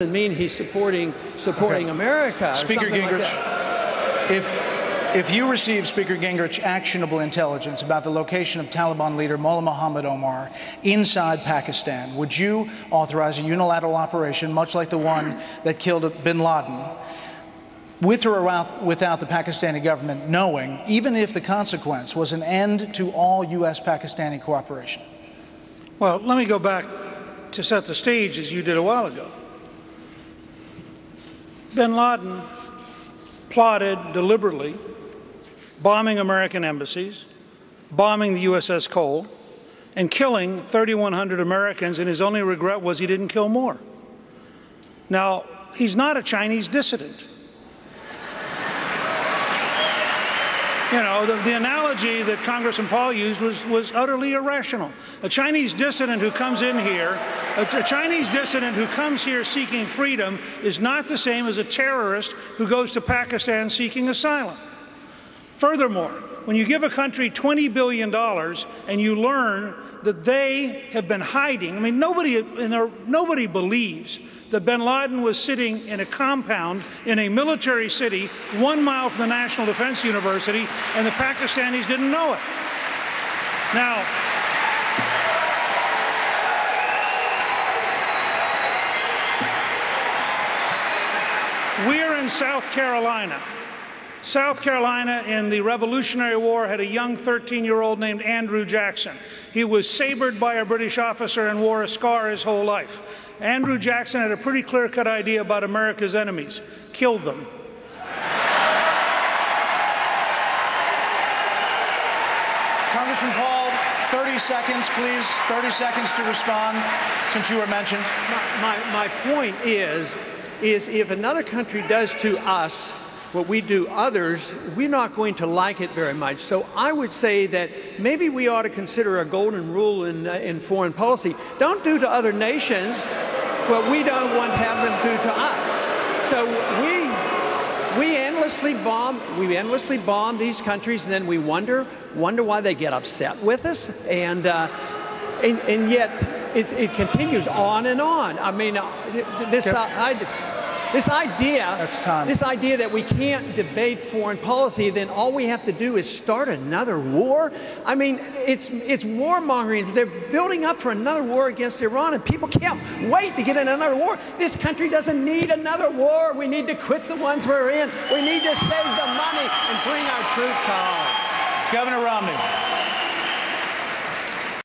doesn't mean he's supporting Okay. America. Speaker Gingrich, if you receive, Speaker Gingrich, actionable intelligence about the location of Taliban leader Mullah Muhammad Omar inside Pakistan, would you authorize a unilateral operation, much like the one that killed bin Laden, with or without the Pakistani government knowing, even if the consequence was an end to all U.S.-Pakistani cooperation? Well, let me go back to set the stage as you did a while ago. Bin Laden plotted deliberately bombing American embassies, bombing the USS Cole, and killing 3,100 Americans, and his only regret was he didn't kill more. Now, he's not a Chinese dissident. You know, the analogy that Congressman Paul used was utterly irrational. A Chinese dissident who comes in here, a Chinese dissident who comes here seeking freedom is not the same as a terrorist who goes to Pakistan seeking asylum. Furthermore, when you give a country $20 billion and you learn that they have been hiding, I mean, nobody believes that bin Laden was sitting in a compound in a military city 1 mile from the National Defense University, and the Pakistanis didn't know it. Now, we're in South Carolina. South Carolina in the Revolutionary War had a young 13-year-old named Andrew Jackson. He was sabred by a British officer and wore a scar his whole life. Andrew Jackson had a pretty clear-cut idea about America's enemies. Killed them. Congressman Paul, 30 seconds, please. 30 seconds to respond, since you were mentioned. My point is if another country does to us what we do others, we're not going to like it very much. So I would say that maybe we ought to consider a golden rule in foreign policy. Don't do to other nations what we don't want to have them do to us. So we endlessly bomb these countries, and then we wonder why they get upset with us, and yet it continues on and on. I mean, this idea that we can't debate foreign policy, then all we have to do is start another war. I mean, it's warmongering. They're building up for another war against Iran, and people can't wait to get in another war. This country doesn't need another war. We need to quit the ones we're in. We need to save the money and bring our troops home. Governor Romney.